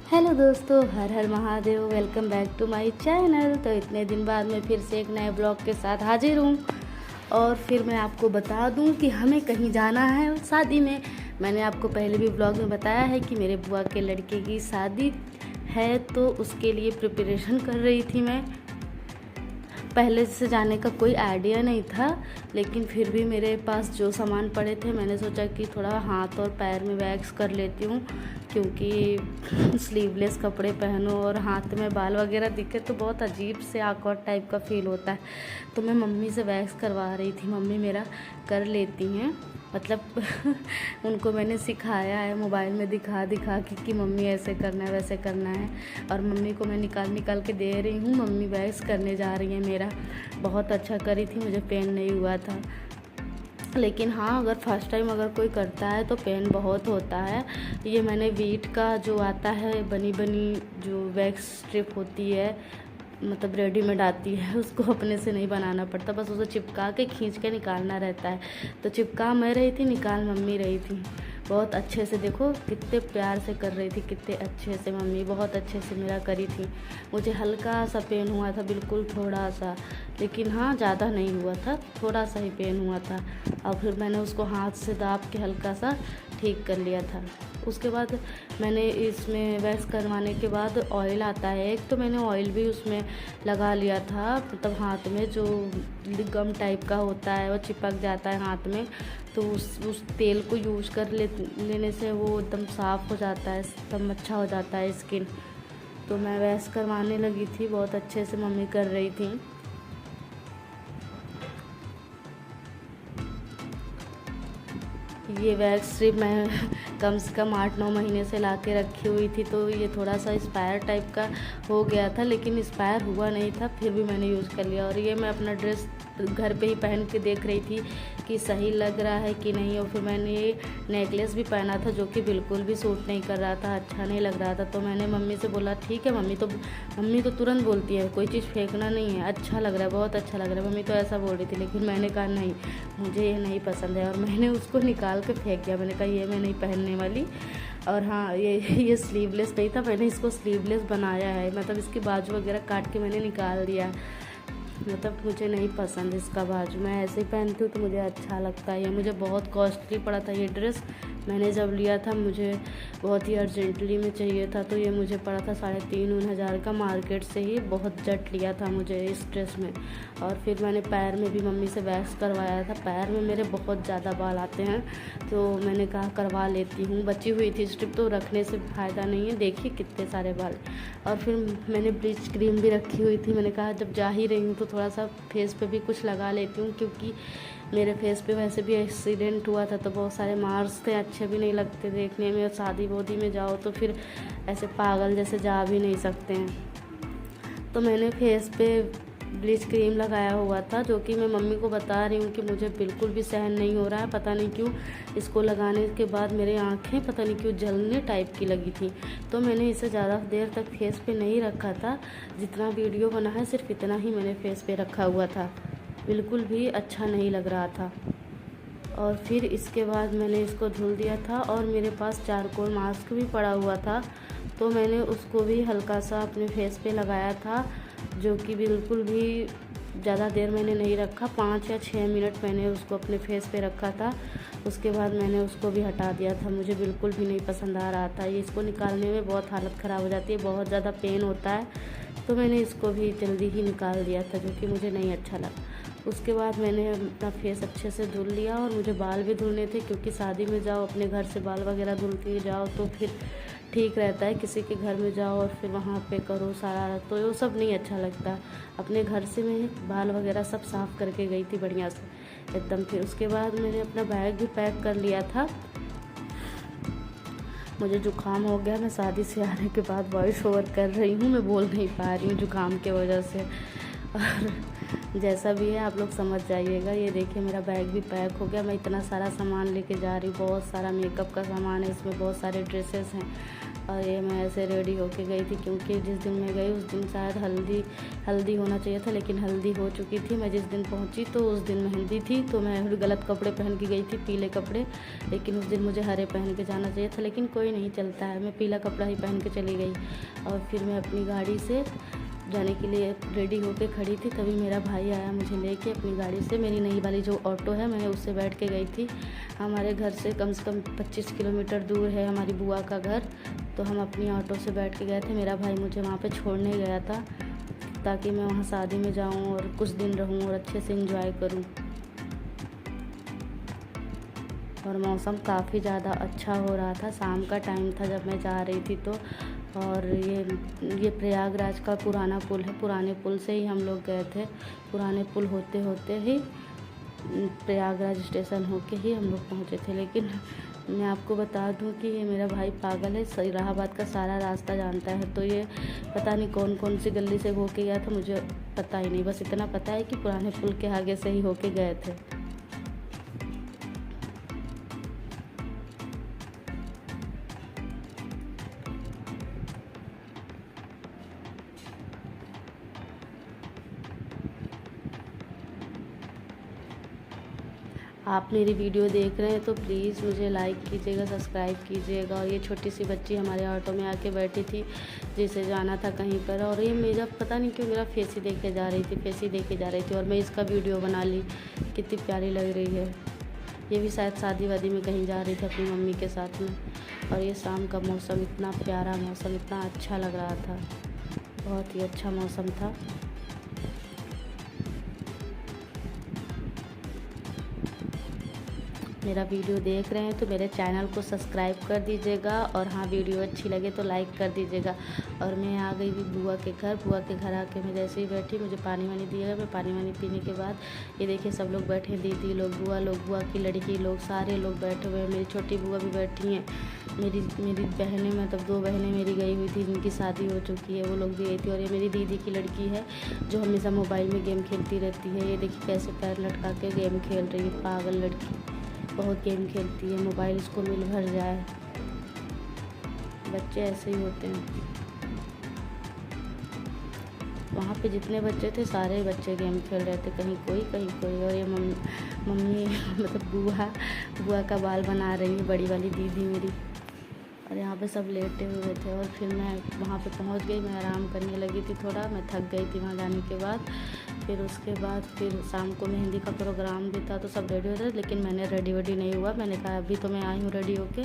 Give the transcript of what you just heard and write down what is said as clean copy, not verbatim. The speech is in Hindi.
हेलो दोस्तों, Har Har Mahadev. Welcome back to my channel. तो इतने दिन बाद मैं फिर से एक नए ब्लॉग के साथ हाजिर हूँ। और फिर मैं आपको बता दूँ कि हमें कहीं जाना है शादी में। मैंने आपको पहले भी ब्लॉग में बताया है कि मेरे बुआ के लड़के की शादी है, तो उसके लिए प्रिपरेशन कर रही थी मैं। पहले से जाने का कोई आइडिया नहीं था, लेकिन फिर भी मेरे पास जो सामान पड़े थे मैंने सोचा कि थोड़ा हाथ और पैर में वैक्स कर लेती हूँ, क्योंकि स्लीवलेस कपड़े पहनो और हाथ में बाल वगैरह दिखे तो बहुत अजीब से ऑकवर्ड टाइप का फील होता है। तो मैं मम्मी से वैक्स करवा रही थी। मम्मी मेरा कर लेती हैं, मतलब उनको मैंने सिखाया है मोबाइल में दिखा दिखा कि मम्मी ऐसे करना है वैसे करना है। और मम्मी को मैं निकाल निकाल के दे रही हूँ। मम्मी वैक्स करने जा रही है मेरा। बहुत अच्छा करी थी, मुझे पेन नहीं हुआ था। लेकिन हाँ, अगर फर्स्ट टाइम अगर कोई करता है तो पेन बहुत होता है। ये मैंने वीट का जो आता है बनी बनी जो वैक्स स्ट्रिप होती है, मतलब रेडीमेड आती है, उसको अपने से नहीं बनाना पड़ता, बस उसे चिपका के खींच के निकालना रहता है। तो चिपका मैं रही थी, निकाल मम्मी रही थी। बहुत अच्छे से, देखो कितने प्यार से कर रही थी, कितने अच्छे से मम्मी बहुत अच्छे से मेरा करी थी। मुझे हल्का सा पेन हुआ था, बिल्कुल थोड़ा सा, लेकिन हाँ ज़्यादा नहीं हुआ था, थोड़ा सा ही पेन हुआ था। और फिर मैंने उसको हाथ से दाब के हल्का सा ठीक कर लिया था। उसके बाद मैंने इसमें वैक्स करवाने के बाद ऑयल आता है एक, तो मैंने ऑयल भी उसमें लगा लिया था, मतलब हाथ में जो गम टाइप का होता है वो चिपक जाता है हाथ में, तो उस तेल को यूज़ कर लेने से वो एकदम साफ़ हो जाता है, एकदम अच्छा हो जाता है स्किन। तो मैं वैक्स करवाने लगी थी, बहुत अच्छे से मम्मी कर रही थी। ये वैक्स स्ट्रिप मैं कम से कम 8-9 महीने से ला के रखी हुई थी, तो ये थोड़ा सा एक्सपायर टाइप का हो गया था, लेकिन एक्सपायर हुआ नहीं था, फिर भी मैंने यूज़ कर लिया। और ये मैं अपना ड्रेस घर पे ही पहन के देख रही थी कि सही लग रहा है कि नहीं। और फिर मैंने ये नेकलेस भी पहना था जो कि बिल्कुल भी सूट नहीं कर रहा था, अच्छा नहीं लग रहा था। तो मैंने मम्मी से बोला ठीक है मम्मी, तो मम्मी तो तुरंत बोलती है कोई चीज़ फेंकना नहीं है, अच्छा लग रहा है, बहुत अच्छा लग रहा है। मम्मी तो ऐसा बोल रही थी, लेकिन मैंने कहा नहीं, मुझे ये नहीं पसंद है, और मैंने उसको निकाल के फेंक दिया। मैंने कहा ये मैं नहीं पहनने वाली। और हाँ, ये स्लीवलेस नहीं था, मैंने इसको स्लीवलेस बनाया है, मतलब इसकी बाजू वगैरह काट के मैंने निकाल दिया। मतलब मुझे नहीं पसंद इसका बाजू, मैं ऐसे ही पहनती हूँ तो मुझे अच्छा लगता है। ये मुझे बहुत कॉस्टली पड़ा था ये ड्रेस। मैंने जब लिया था मुझे बहुत ही अर्जेंटली में चाहिए था, तो ये मुझे पड़ा था 3,500 का, मार्केट से ही बहुत जट लिया था मुझे इस ड्रेस में। और फिर मैंने पैर में भी मम्मी से वैक्स करवाया था। पैर में मेरे बहुत ज़्यादा बाल आते हैं, तो मैंने कहा करवा लेती हूँ। बची हुई थी स्ट्रिप, तो रखने से फ़ायदा नहीं है, देखिए कितने सारे बाल। और फिर मैंने ब्लीच क्रीम भी रखी हुई थी। मैंने कहा जब जा ही रही हूँ तो थोड़ा सा फेस पे भी कुछ लगा लेती हूँ, क्योंकि मेरे फेस पे वैसे भी एक्सीडेंट हुआ था, तो बहुत सारे मार्क्स थे, अच्छे भी नहीं लगते देखने में। और शादी वादी में जाओ तो फिर ऐसे पागल जैसे जा भी नहीं सकते हैं। तो मैंने फेस पे ब्लीच क्रीम लगाया हुआ था, जो कि मैं मम्मी को बता रही हूँ कि मुझे बिल्कुल भी सहन नहीं हो रहा है। पता नहीं क्यों इसको लगाने के बाद मेरी आँखें पता नहीं क्यों जलने टाइप की लगी थी। तो मैंने इसे ज़्यादा देर तक फेस पे नहीं रखा था, जितना वीडियो बना है सिर्फ इतना ही मैंने फेस पे रखा हुआ था, बिल्कुल भी अच्छा नहीं लग रहा था। और फिर इसके बाद मैंने इसको धुल दिया था, और मेरे पास चारकोल मास्क भी पड़ा हुआ था, तो मैंने उसको भी हल्का सा अपने फेस पे लगाया था, जो कि बिल्कुल भी ज़्यादा देर मैंने नहीं रखा, 5 या 6 मिनट मैंने उसको अपने फेस पे रखा था। उसके बाद मैंने उसको भी हटा दिया था, मुझे बिल्कुल भी नहीं पसंद आ रहा था। ये इसको निकालने में बहुत हालत ख़राब हो जाती है, बहुत ज़्यादा पेन होता है, तो मैंने इसको भी जल्दी ही निकाल दिया था, जो कि मुझे नहीं अच्छा लगा। उसके बाद मैंने अपना फेस अच्छे से धुल लिया, और मुझे बाल भी धुलने थे, क्योंकि शादी में जाओ अपने घर से बाल वगैरह धुल के जाओ तो फिर ठीक रहता है। किसी के घर में जाओ और फिर वहाँ पे करो सारा, तो वो सब नहीं अच्छा लगता। अपने घर से मैं बाल वगैरह सब साफ़ करके गई थी बढ़िया से एकदम। फिर उसके बाद मैंने अपना बैग भी पैक कर लिया था। मुझे ज़ुकाम हो गया, मैं शादी से आने के बाद वॉइस ओवर कर रही हूँ, मैं बोल नहीं पा रही हूँ ज़ुकाम की वजह से। और जैसा भी है आप लोग समझ जाइएगा। ये देखिए मेरा बैग भी पैक हो गया। मैं इतना सारा सामान लेके जा रही हूँ, बहुत सारा मेकअप का सामान है इसमें, बहुत सारे ड्रेसेस हैं, और ये मैं ऐसे रेडी होके गई थी, क्योंकि जिस दिन मैं गई उस दिन शायद हल्दी होना चाहिए था, लेकिन हल्दी हो चुकी थी। मैं जिस दिन पहुंची तो उस दिन मेहंदी थी, तो मैं गलत कपड़े पहन के गई थी, पीले कपड़े। लेकिन उस दिन मुझे हरे पहन के जाना चाहिए था, लेकिन कोई नहीं, चलता है। मैं पीला कपड़ा ही पहन के चली गई और फिर मैं अपनी गाड़ी से जाने के लिए रेडी होके खड़ी थी। तभी मेरा भाई आया मुझे लेके अपनी गाड़ी से। मेरी नई वाली जो ऑटो है, मैं उससे बैठ के गई थी। हमारे घर से कम 25 किलोमीटर दूर है हमारी बुआ का घर, तो हम अपनी ऑटो से बैठ के गए थे। मेरा भाई मुझे वहाँ पे छोड़ने गया था, ताकि मैं वहाँ शादी में जाऊँ और कुछ दिन रहूँ और अच्छे से एंजॉय करूँ। और मौसम काफ़ी ज़्यादा अच्छा हो रहा था। शाम का टाइम था जब मैं जा रही थी तो। और ये प्रयागराज का पुराना पुल है, पुराने पुल से ही हम लोग गए थे। पुराने पुल होते होते ही प्रयागराज स्टेशन होके ही हम लोग पहुँचे थे। लेकिन मैं आपको बता दूं कि ये मेरा भाई पागल है, इलाहाबाद का सारा रास्ता जानता है। तो ये पता नहीं कौन कौन सी गली से होके गया था, मुझे पता ही नहीं। बस इतना पता है कि पुराने पुल के आगे से ही होके गए थे। आप मेरी वीडियो देख रहे हैं तो प्लीज़ मुझे लाइक कीजिएगा, सब्सक्राइब कीजिएगा। और ये छोटी सी बच्ची हमारे ऑटो में आके बैठी थी, जिसे जाना था कहीं पर। और ये मेरा पता नहीं क्यों मेरा फेस ही देखे जा रही थी, फेस ही देखे जा रही थी। और मैं इसका वीडियो बना ली, कितनी प्यारी लग रही है। ये भी शायद शादी वादी में कहीं जा रही थी अपनी मम्मी के साथ में। और ये शाम का मौसम, इतना प्यारा मौसम, इतना अच्छा लग रहा था, बहुत ही अच्छा मौसम था। मेरा वीडियो देख रहे हैं तो मेरे चैनल को सब्सक्राइब कर दीजिएगा। और हाँ, वीडियो अच्छी लगे तो लाइक कर दीजिएगा। और मैं आ गई थी बुआ के घर। बुआ के घर आके मैं जैसे ही बैठी, मुझे पानी वानी दिया। मैं पानी वानी पीने के बाद ये देखिए सब लोग बैठे, दीदी लोग, बुआ की लड़की लोग, सारे लोग बैठे हुए हैं। मेरी छोटी बुआ भी बैठी हैं। मेरी बहनें, मतलब 2 बहनें मेरी गई हुई थी, जिनकी शादी हो चुकी है, वो लोग भी गई थी। और ये मेरी दीदी की लड़की है जो हमेशा मोबाइल में गेम खेलती रहती है। ये देखिए कैसे पैर लटका के गेम खेल रही है, पागल लड़की, बहुत गेम खेलती है। मोबाइल इसको मिल भर जाए, बच्चे ऐसे ही होते हैं। वहाँ पे जितने बच्चे थे सारे बच्चे गेम खेल रहे थे, कहीं कोई कहीं कोई। और ये मम्मी मतलब बुआ का बाल बना रही है, बड़ी वाली दीदी मेरी। और यहाँ पे सब लेटे हुए थे। और फिर मैं वहाँ पे पहुँच गई, मैं आराम करने लगी थी थोड़ा, मैं थक गई थी वहाँ जाने के बाद। फिर उसके बाद फिर शाम को मेहंदी का प्रोग्राम भी था, तो सब रेडी हो रहे थे। लेकिन मैंने रेडी वेडी नहीं हुआ। मैंने कहा अभी तो मैं आई हूँ रेडी होके,